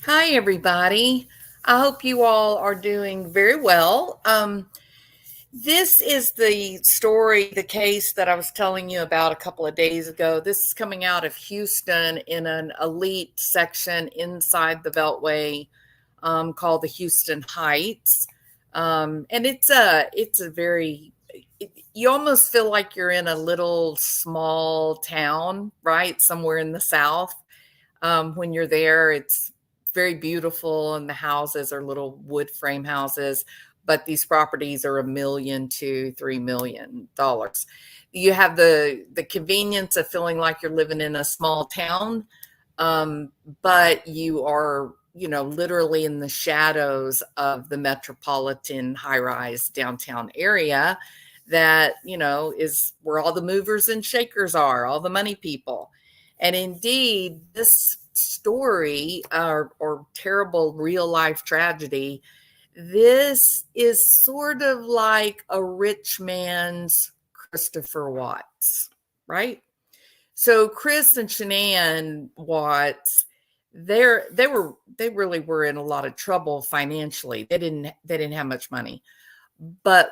Hi, everybody. I hope you all are doing very well. This is the story, the case that I was telling you about a couple of days ago. This is coming out of Houston in an elite section inside the Beltway called the Houston Heights. And it's a you almost feel like you're in a little small town, right? Somewhere in the South. When you're there, it's very beautiful, and the houses are little wood frame houses, but these properties are $1 million to $3 million. You have the convenience of feeling like you're living in a small town, but you are, literally in the shadows of the metropolitan high-rise downtown area that, is where all the movers and shakers are, all the money people. And indeed, this story or terrible real life tragedy, this is sort of like a rich man's Christopher Watts, right? So Chris and Shanann Watts, they really were in a lot of trouble financially. They didn't have much money. But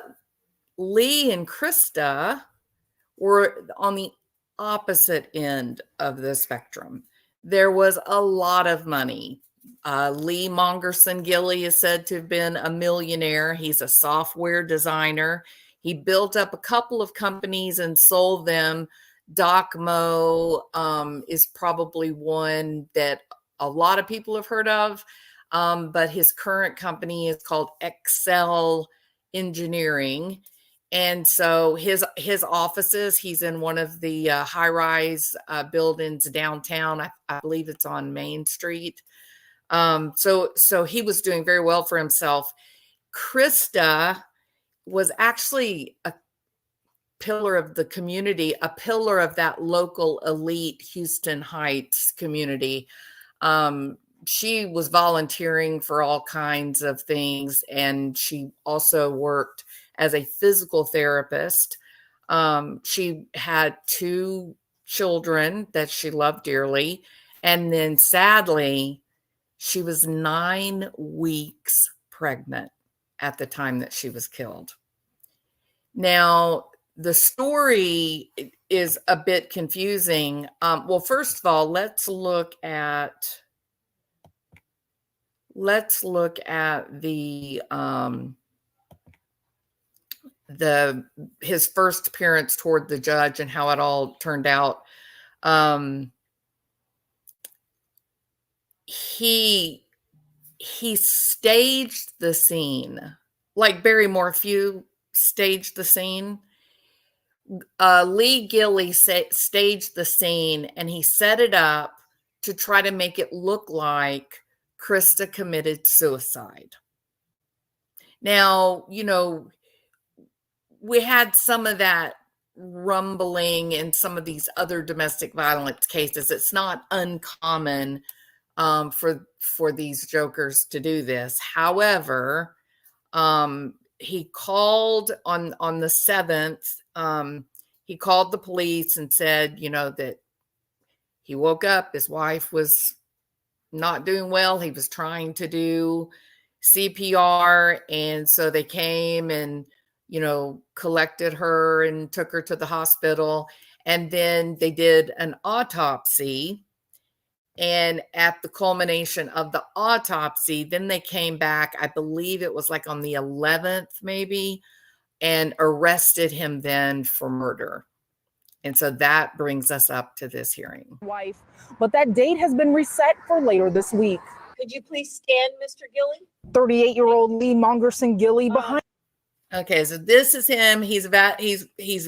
Lee and Christa were on the opposite end of the spectrum. There was a lot of money. Lee Gilley is said to have been a millionaire. He's a software designer. He built up a couple of companies and sold them. Docmo is probably one that a lot of people have heard of, but his current company is called Excel Engineering. And so his offices, he's in one of the high-rise buildings downtown. I believe it's on Main Street. So he was doing very well for himself. Christa was actually a pillar of the community, a pillar of that local elite Houston Heights community. She was volunteering for all kinds of things, and she also worked as a physical therapist. She had 2 children that she loved dearly. And then sadly, she was 9 weeks pregnant at the time that she was killed. Now, the story is a bit confusing. Well, first of all, let's look at his first appearance toward the judge and how it all turned out. He staged the scene like Barry Morphew staged the scene. Lee Gilley staged the scene, and he set it up to try to make it look like Christa committed suicide. Now, we had some of that rumbling in some of these other domestic violence cases. It's not uncommon for these jokers to do this. However, he called on the 7th. He called the police and said, that he woke up, his wife was not doing well. He was trying to do CPR, and so they came and collected her and took her to the hospital. And then they did an autopsy. And at the culmination of the autopsy, then they came back, I believe it was like on the 11th, maybe, and arrested him then for murder. And so that brings us up to this hearing. Wife, but that date has been reset for later this week. Could you please stand, Mr. Gilley? 38-year-old Lee Gilley behind. Okay, so this is him. He's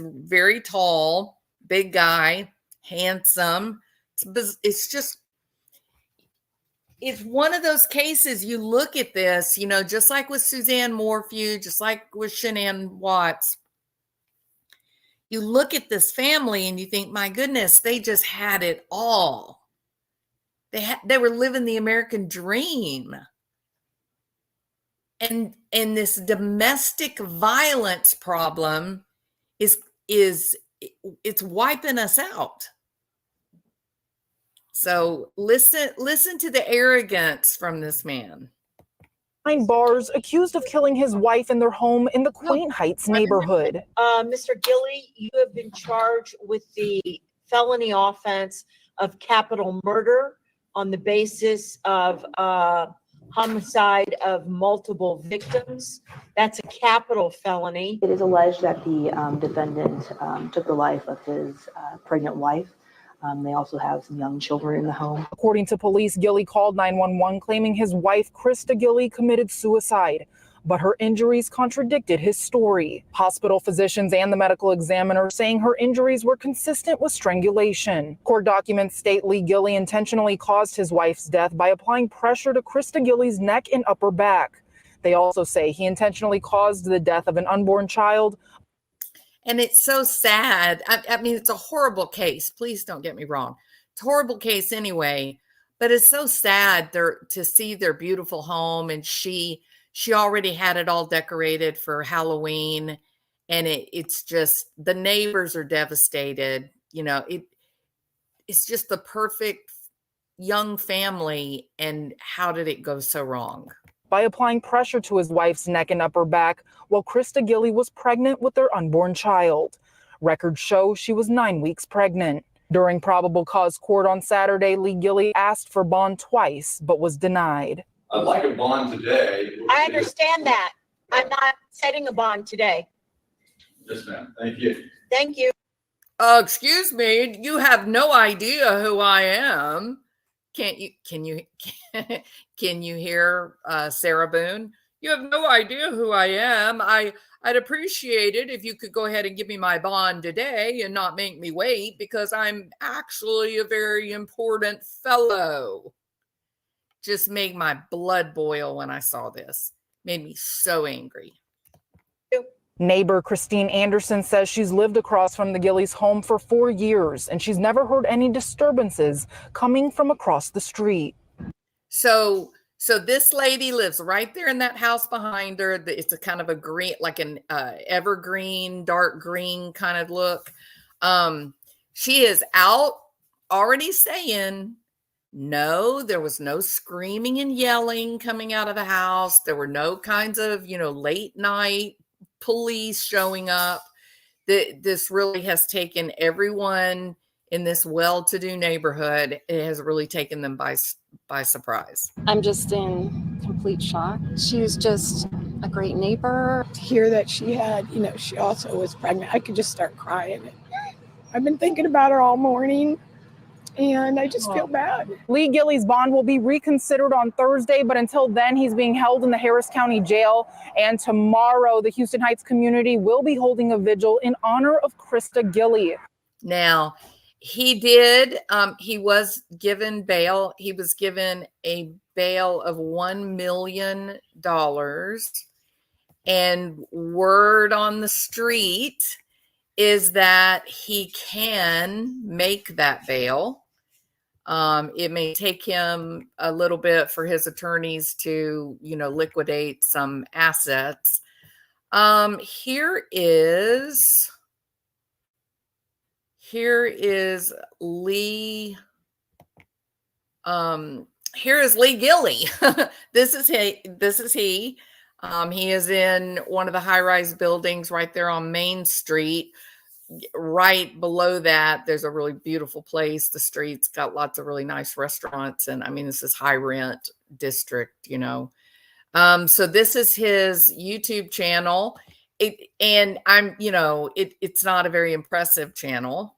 very tall, big guy, handsome. It's one of those cases, you look at this, just like with Suzanne Morphew, just like with Shanann Watts, you look at this family and you think, my goodness, they just had it all. They were living the American dream. And this domestic violence problem it's wiping us out. So listen to the arrogance from this man. Behind bars, accused of killing his wife in their home in the Quaint Heights neighborhood. Mr. Gilley, you have been charged with the felony offense of capital murder on the basis of homicide of multiple victims. That's a capital felony. It is alleged that the defendant took the life of his pregnant wife. They also have some young children in the home. According to police, Gilley called 911 claiming his wife, Christa Gilley, committed suicide, but her injuries contradicted his story. Hospital physicians and the medical examiner saying her injuries were consistent with strangulation. Court documents state Lee Gilley intentionally caused his wife's death by applying pressure to Christa Gilley's neck and upper back. They also say he intentionally caused the death of an unborn child. And it's so sad. I mean, it's a horrible case. Please don't get me wrong. It's a horrible case anyway, but it's so sad to see their beautiful home. And she already had it all decorated for Halloween. And it's just, the neighbors are devastated. You know, it's just the perfect young family. And how did it go so wrong? By applying pressure to his wife's neck and upper back while Christa Gilley was pregnant with their unborn child. Records show she was 9 weeks pregnant. During probable cause court on Saturday, Lee Gilley asked for bond twice, but was denied. I'd like a bond today. I understand that. I'm not setting a bond today. Yes, ma'am. Thank you. Thank you. Excuse me, you have no idea who I am. Can you hear Sarah Boone? You have no idea who I am. I'd appreciate it if you could go ahead and give me my bond today and not make me wait, because I'm actually a very important fellow. Just made my blood boil when I saw this. Made me so angry. Neighbor Christine Anderson says she's lived across from the Gilley's home for 4 years, and she's never heard any disturbances coming from across the street. So this lady lives right there in that house behind her. It's a kind of a green, like an evergreen, dark green kind of look. She is out already saying, no, there was no screaming and yelling coming out of the house. There were no kinds of, late night police showing up. This really has taken everyone in this well-to-do neighborhood. It has really taken them by surprise. I'm just in complete shock. She was just a great neighbor. To hear that she had, she also was pregnant, I could just start crying. I've been thinking about her all morning, and I just feel bad. Lee Gilley's bond will be reconsidered on Thursday, but until then, he's being held in the Harris County Jail. And tomorrow, the Houston Heights community will be holding a vigil in honor of Christa Gilley. Now, he was given bail. He was given a bail of $1 million. And word on the street is that he can make that bail. It may take him a little bit for his attorneys to, liquidate some assets. Here is Lee. Here is Lee Gilley. This is he. He is in one of the high-rise buildings right there on Main Street. Right below that, there's a really beautiful place. The street's got lots of really nice restaurants. And I mean, this is high rent district, So this is his YouTube channel. It's not a very impressive channel.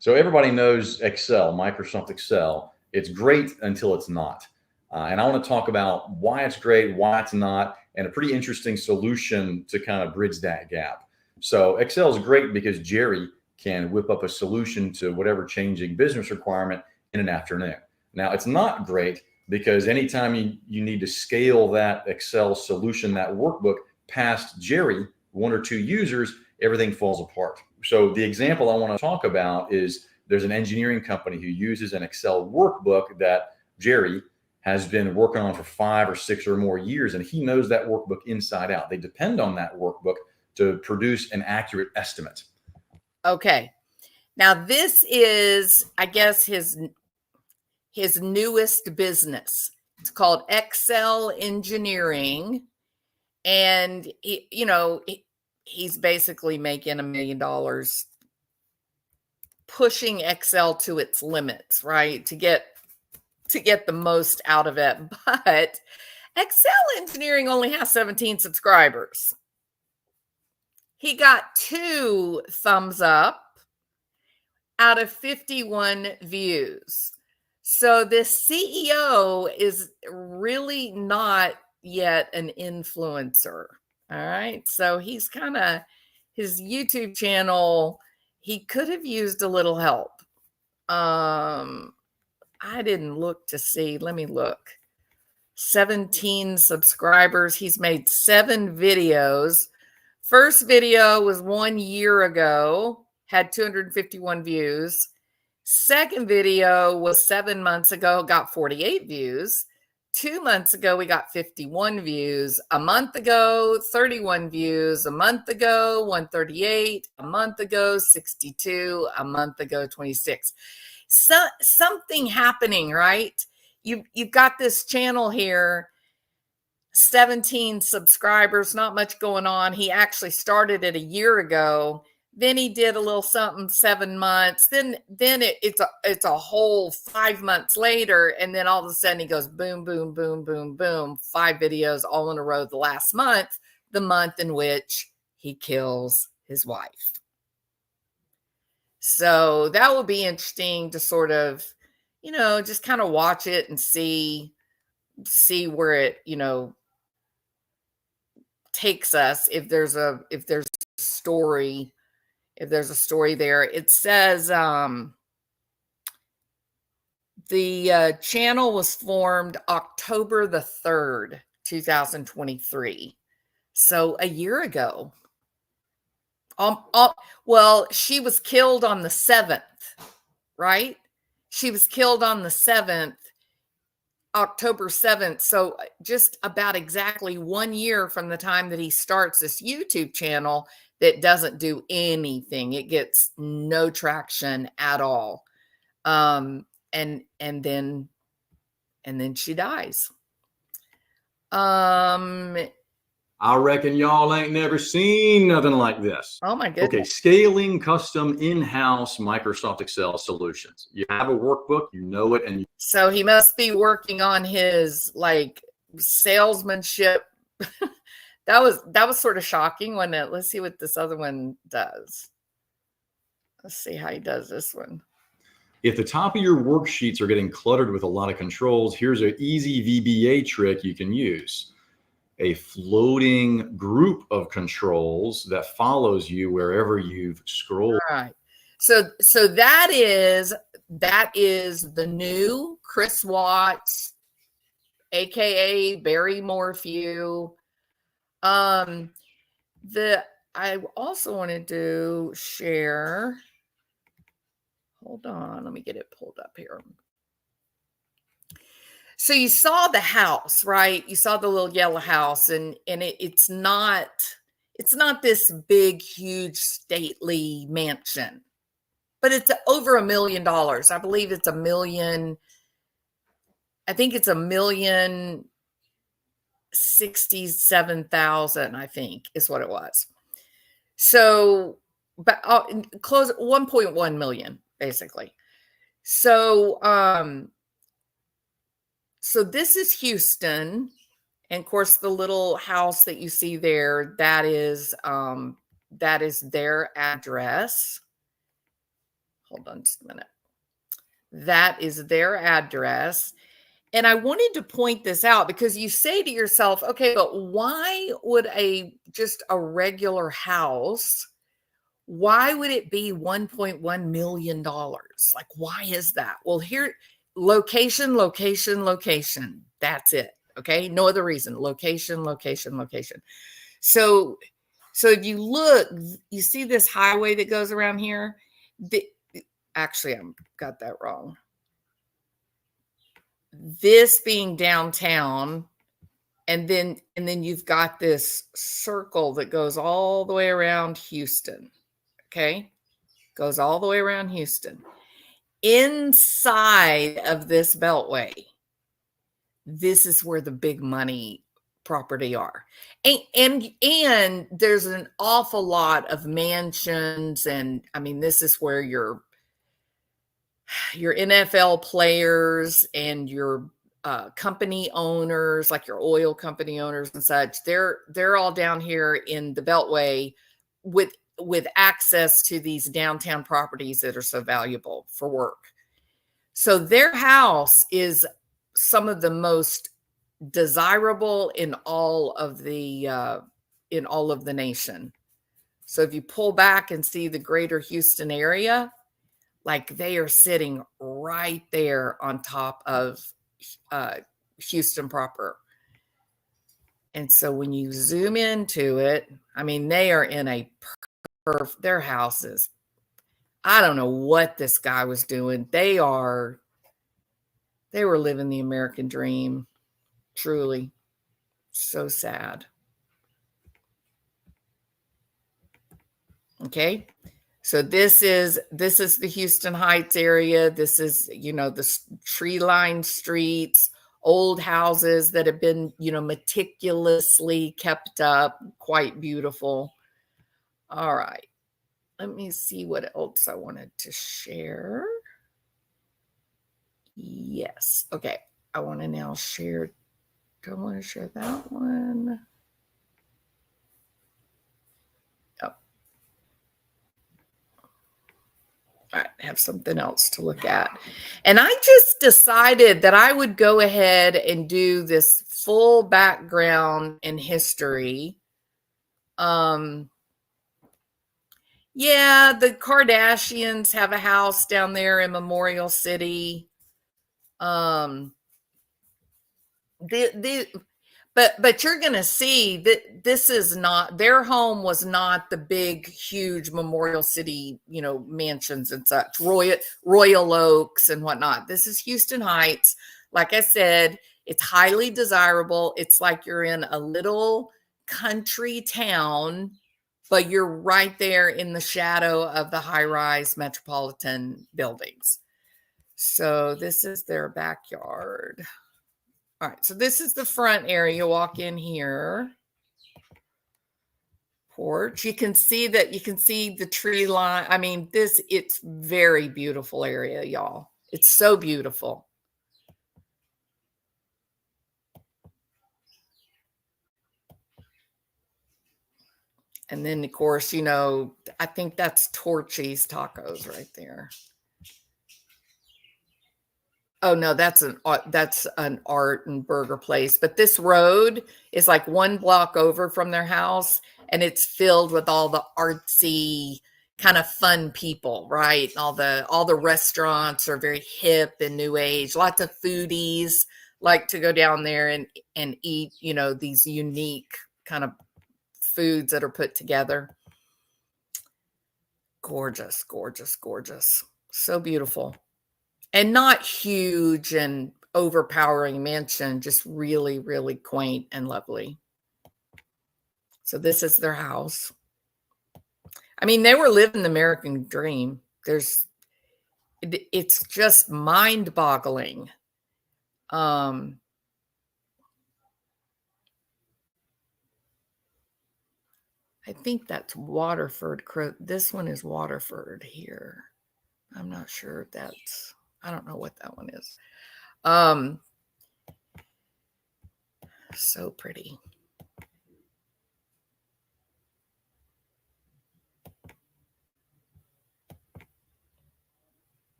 So everybody knows Excel, Microsoft Excel. It's great until it's not. And I want to talk about why it's great, why it's not, and a pretty interesting solution to kind of bridge that gap. So Excel is great because Jerry can whip up a solution to whatever changing business requirement in an afternoon. Now, it's not great because anytime you need to scale that Excel solution, that workbook past Jerry, 1 or 2 users, everything falls apart. So the example I want to talk about is there's an engineering company who uses an Excel workbook that Jerry has been working on for 5 or 6 or more years, and he knows that workbook inside out. They depend on that workbook to produce an accurate estimate. Okay. Now, this is, I guess, his newest business. It's called Excel Engineering. And, he's basically making $1 million pushing Excel to its limits, right? To get the most out of it. But Excel Engineering only has 17 subscribers. He got 2 thumbs up out of 51 views. So this CEO is really not yet an influencer. All right. So he's kind of, his YouTube channel, he could have used a little help. I didn't look to see. Let me look. 17 subscribers. He's made 7 videos. First video was 1 year ago, had 251 views. Second video was 7 months ago, got 48 views. 2 months ago, we got 51 views. A month ago, 31 views. A month ago, 138. A month ago, 62. A month ago, 26. So, something happening, right? You've got this channel here, 17 subscribers, not much going on. He actually started it a year ago. Then he did a little something 7 months. Then it's a whole 5 months later. And then all of a sudden he goes boom, boom, boom, boom, boom. 5 videos all in a row the last month, the month in which he kills his wife. So that will be interesting to sort of, just kind of watch it and see where it, takes us. If there's a story there. It says the channel was formed October the 3rd, 2023. So a year ago. Well, she was killed on the 7th, right? She was killed on the 7th, October 7th. So just about exactly 1 year from the time that he starts this YouTube channel that doesn't do anything. It gets no traction at all. And then she dies. I reckon y'all ain't never seen nothing like this. Oh my goodness. Okay, scaling custom in-house Microsoft Excel solutions. You have a workbook, you know it, and so he must be working on his salesmanship. That was sort of shocking, wasn't it? Let's see what this other one does. Let's see how he does this one. If the top of your worksheets are getting cluttered with a lot of controls, here's an easy VBA trick you can use. A floating group of controls that follows you wherever you've scrolled. All right. So that is the new Chris Watts, aka Barry Morphew. I also wanted to share. Hold on, let me get it pulled up here. So you saw the house, right? You saw the little yellow house, and it's not this big, huge, stately mansion, but it's over $1 million. I believe it's $1 million. I think it's $1,067,000. I think is what it was. So, but close 1.1 million basically. So, so this is Houston, and of course the little house that you see there, that is their address. Hold on just a minute. That is their address. And I wanted to point this out because you say to yourself, okay, but why would just a regular house, why would it be $1.1 million? Like, why is that? Well, here, location. That's it. Okay. No other reason. Location. So if you look, you see this highway that goes around here. Actually, I got that wrong. This being downtown, and then you've got this circle that goes all the way around Houston. Okay. goes all the way around Houston. Inside of this beltway, this is where the big money property are. And there's an awful lot of mansions. And I mean, this is where your NFL players and your company owners, like your oil company owners and such, they're all down here in the beltway with access to these downtown properties that are so valuable for work. So their house is some of the most desirable in all of the nation. So if you pull back and see the greater Houston area, like they are sitting right there on top of Houston proper. And so when you zoom into it, I mean, they are in a their houses. I don't know what this guy was doing. They were living the American dream. Truly. So sad. Okay. So this is the Houston Heights area. This is, the tree-lined streets, old houses that have been, meticulously kept up, quite beautiful. All right. Let me see what else I wanted to share. Yes. Okay. I want to now share. Do I want to share that one? Oh. All right. I have something else to look at. And I just decided that I would go ahead and do this full background and history. Yeah, the Kardashians have a house down there in Memorial City. But you're going to see that this is not, their home was not the big, huge Memorial City, mansions and such, Royal Oaks and whatnot. This is Houston Heights. Like I said, it's highly desirable. It's like you're in a little country town, but you're right there in the shadow of the high-rise metropolitan buildings. So this is their backyard. All right, so this is the front area. Walk in here. Porch. You can see the tree line. I mean, it's very beautiful area, y'all. It's so beautiful. And then, of course, I think that's Torchy's Tacos right there. Oh, no, that's an art and burger place. But this road is like one block over from their house, and it's filled with all the artsy kind of fun people, right? All the restaurants are very hip and new age. Lots of foodies like to go down there and eat, these unique kind of foods that are put together. Gorgeous, gorgeous, gorgeous. So beautiful. And not huge and overpowering mansion, just really, really quaint and lovely. So this is their house. I mean, they were living the American dream. It's just mind-boggling. I think that's Waterford. This one is Waterford here. I'm not sure if that's, I don't know what that one is. So pretty.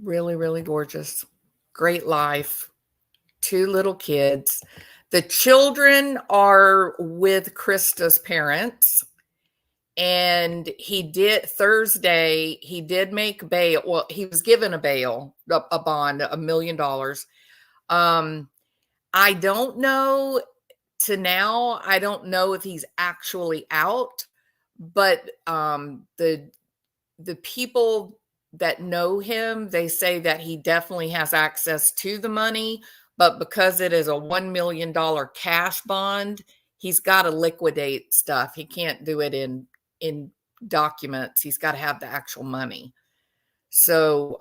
Really, really gorgeous. Great life. 2 little kids. The children are with Christa's parents. And Thursday, he did make bail. Well, he was given a bail, a bond, $1 million. I don't know I don't know if he's actually out, but the people that know him, they say that he definitely has access to the money, but because it is a $1 million cash bond, he's got to liquidate stuff. He can't do it in documents. He's got to have the actual money. So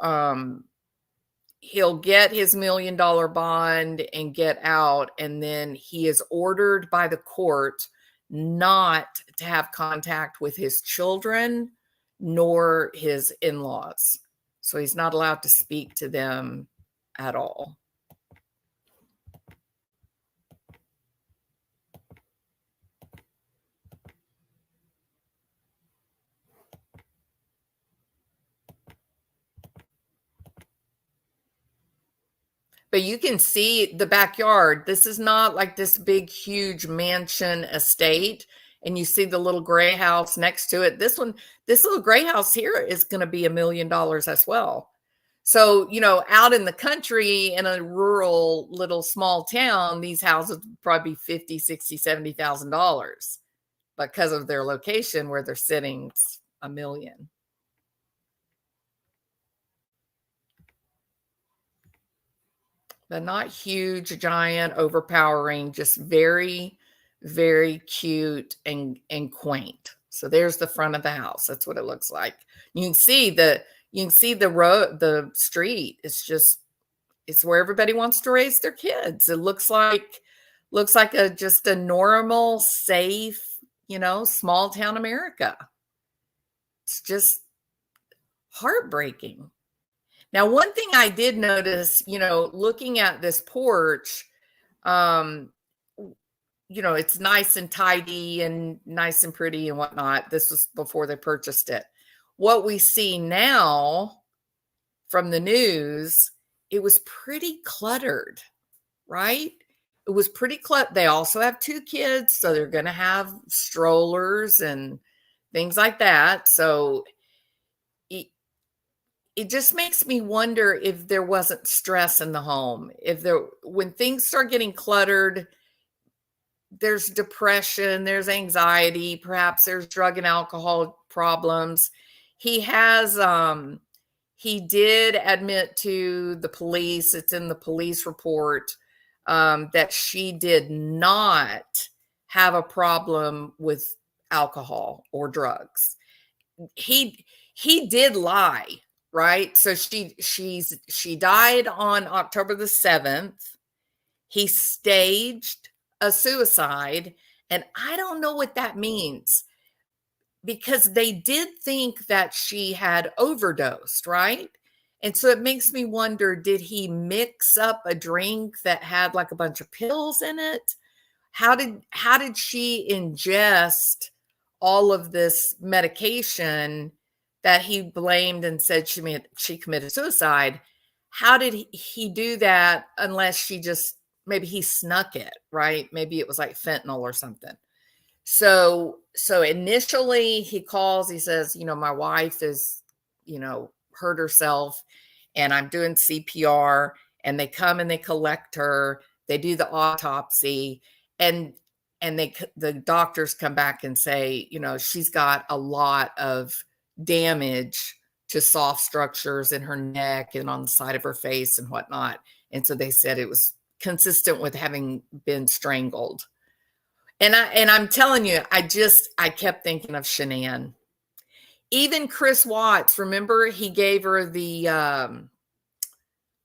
he'll get his $1 million bond and get out, and then he is ordered by the court not to have contact with his children nor his in-laws. So he's not allowed to speak to them at all. But you can see the backyard. This is not like this big, huge mansion estate. And you see the little gray house next to it. This little gray house here is going to be $1 million as well. So, you know, out in the country in a rural little small town, these houses would probably be $50,000, $60,000, $70,000 because of their location where they're sitting. It's $1 million. But not huge, giant, overpowering, just very, very cute and quaint. So there's the front of the house. That's what it looks like. You can see the road, the street. It's where everybody wants to raise their kids. It looks like just a normal, safe, you know, small town America. It's just heartbreaking. Now, one thing I did notice, you know, looking at this porch, you know, it's nice and tidy and nice and pretty and whatnot. This was before they purchased it. What we see now from the news, it was pretty cluttered, right? It was pretty cluttered. They also have 2 kids, so they're going to have strollers and things like that. So it just makes me wonder if there wasn't stress in the home. When things start getting cluttered, there's depression, there's anxiety, perhaps there's drug and alcohol problems. He did admit to the police, it's in the police report, that she did not have a problem with alcohol or drugs. He did lie. Right. So she died on October the 7th. He staged a suicide. And I don't know what that means, because they did think that she had overdosed. Right. And so it makes me wonder, did he mix up a drink that had like a bunch of pills in it? How did she ingest all of this medication that he blamed and said she committed suicide? How did he do that unless maybe he snuck it, right? Maybe it was like fentanyl or something. So initially he calls, he says, you know, my wife is, you know, hurt herself and I'm doing CPR, and they come and they collect her. They do the autopsy, and the doctors come back and say, you know, she's got a lot of damage to soft structures in her neck and on the side of her face and whatnot. And so they said it was consistent with having been strangled. And I'm telling you, I kept thinking of Shanann. Even Chris Watts, remember, he gave her the, I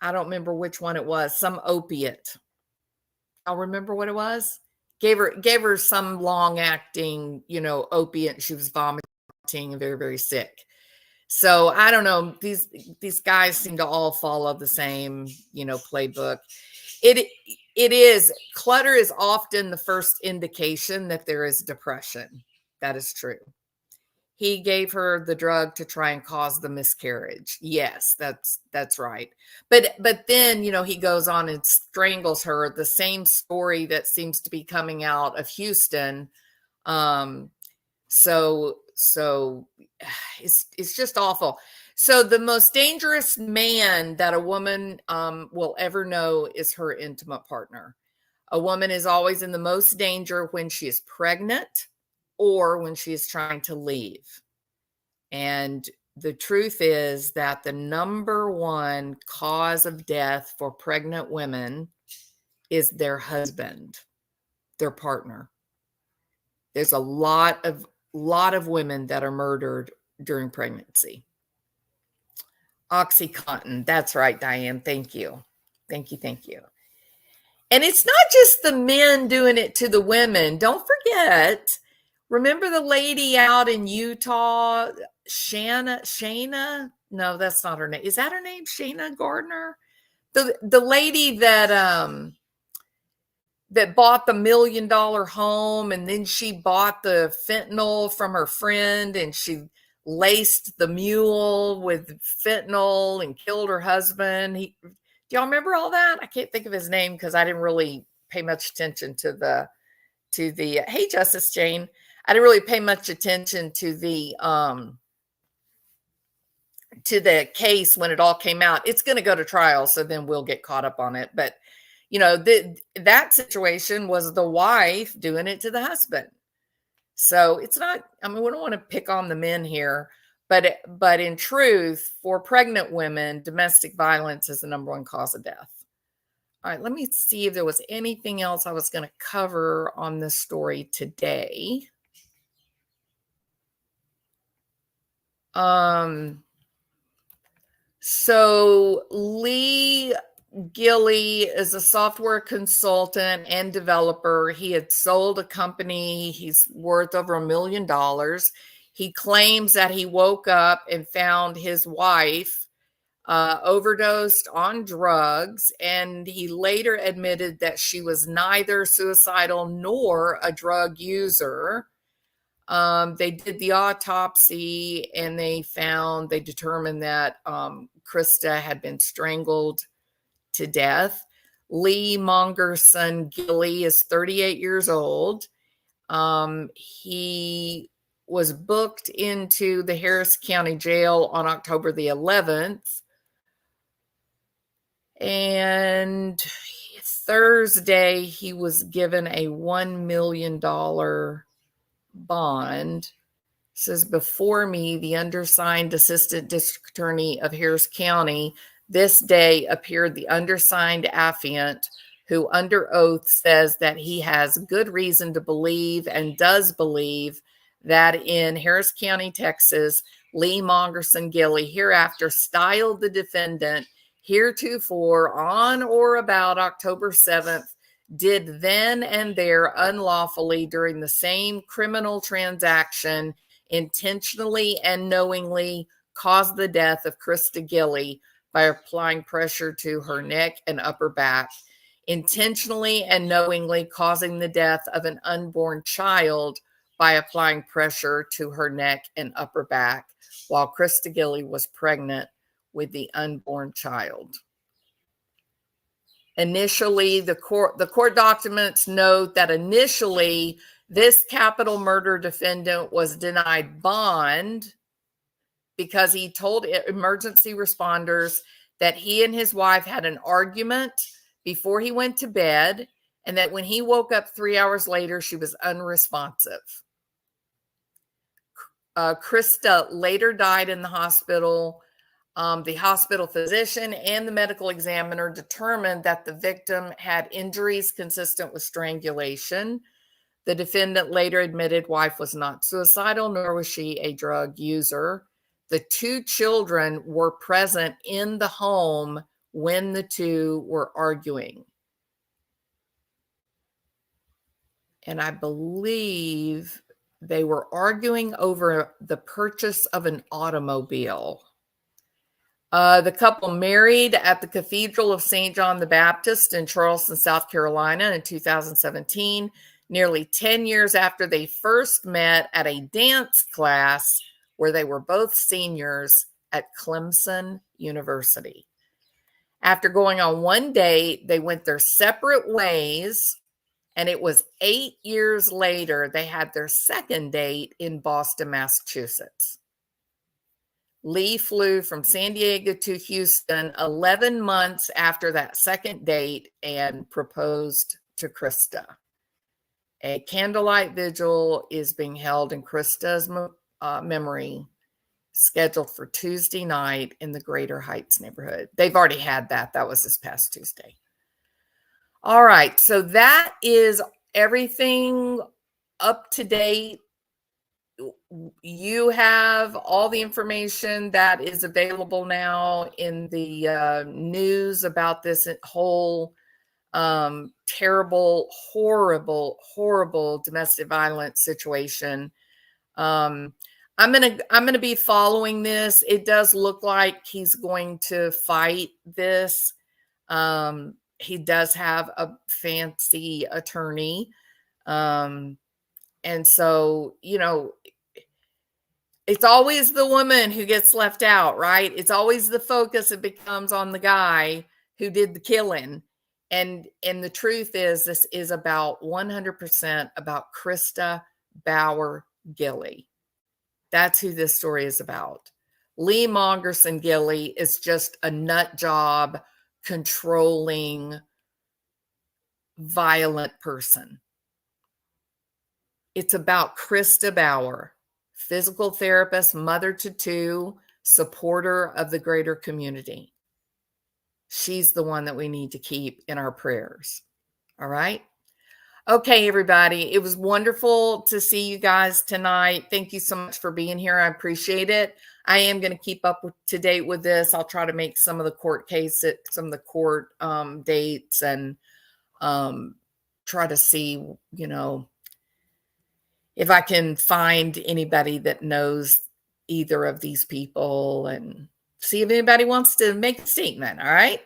don't remember which one it was, some opiate. I'll remember what it was. Gave her some long acting, you know, opiate. She was vomiting and very, very sick. So I don't know. These guys seem to all follow the same, you know, playbook. It is, clutter is often the first indication that there is depression. That is true. He gave her the drug to try and cause the miscarriage. Yes, that's right. But then, you know, he goes on and strangles her. The same story that seems to be coming out of Houston. So it's just awful. So the most dangerous man that a woman will ever know is her intimate partner. A woman is always in the most danger when she is pregnant or when she is trying to leave. And the truth is that the number one cause of death for pregnant women is their husband, their partner. There's a lot of lot of women that are murdered during pregnancy. OxyContin. That's right, Diane. Thank you. Thank you. Thank you. And it's not just the men doing it to the women. Don't forget, remember the lady out in Utah, Shana? No, that's not her name. Is that her name? Shana Gardner? The lady that that bought the $1 million home, and then she bought the fentanyl from her friend, and she laced the mule with fentanyl and killed her husband. Do y'all remember all that? I can't think of his name because I didn't really pay much attention to the hey, Justice Jane. I didn't really pay much attention to the case when it all came out. It's going to go to trial, so then we'll get caught up on it. But you know, that situation was the wife doing it to the husband. So it's not, I mean, we don't want to pick on the men here, but in truth, for pregnant women, domestic violence is the #1 cause of death. All right, let me see if there was anything else I was going to cover on this story today. So Lee Gilley is a software consultant and developer. He had sold a company. He's worth over $1 million. He claims that he woke up and found his wife overdosed on drugs, and he later admitted that she was neither suicidal nor a drug user. They did the autopsy, and they determined that Christa had been strangled to death. Lee Mongerson Gilley is 38 years old. He was booked into the Harris County Jail on October the 11th. And Thursday, he was given a $1 million bond. It says, before me, the undersigned Assistant District Attorney of Harris County, this day appeared the undersigned affiant, who under oath says that he has good reason to believe and does believe that in Harris County, Texas, Lee Mongerson Gilley hereafter styled the defendant heretofore on or about October 7th, did then and there unlawfully during the same criminal transaction intentionally and knowingly caused the death of Christa Gilley by applying pressure to her neck and upper back, intentionally and knowingly causing the death of an unborn child by applying pressure to her neck and upper back while Christa Gilley was pregnant with the unborn child. Initially, the court documents note that initially this capital murder defendant was denied bond because he told emergency responders that he and his wife had an argument before he went to bed, and that when he woke up 3 hours later, she was unresponsive. Christa later died in the hospital. The hospital physician and the medical examiner determined that the victim had injuries consistent with strangulation. The defendant later admitted wife was not suicidal, nor was she a drug user. The 2 children were present in the home when the 2 were arguing. And I believe they were arguing over the purchase of an automobile. The couple married at the Cathedral of St. John the Baptist in Charleston, South Carolina in 2017, nearly 10 years after they first met at a dance class where they were both seniors at Clemson University. After going on one date, they went their separate ways, and it was 8 years later they had their second date in Boston, Massachusetts. Lee flew from San Diego to Houston 11 months after that second date and proposed to Christa. A candlelight vigil is being held in Christa's memory, scheduled for Tuesday night in the Greater Heights neighborhood. They've already had that. That was this past Tuesday. All right. So that is everything up to date you have all the information that is available now in the news about this whole terrible, horrible domestic violence situation. I'm gonna be following this. It does look like he's going to fight this. He does have a fancy attorney. And so, you know, it's always the woman who gets left out, right? It's always the focus it becomes on the guy who did the killing. And the truth is, this is about 100% about Christa Bauer Gilley. That's who this story is about. Lee Gilley is just a nut job, controlling, violent person. It's about Christa Bauer, physical therapist, mother to two, supporter of the greater community. She's the one that we need to keep in our prayers. All right. Okay, everybody. It was wonderful to see you guys tonight. Thank you so much for being here. I appreciate it. I am going to keep up to date with this. I'll try to make some of the court cases, some of the court dates, and try to see, you know, if I can find anybody that knows either of these people and see if anybody wants to make a statement. All right.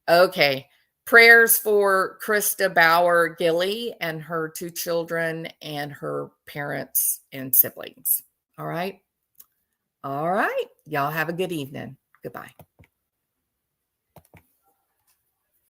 Okay. Prayers for Christa Bauer Gilley and her two children and her parents and siblings. All right. All right. Y'all have a good evening. Goodbye.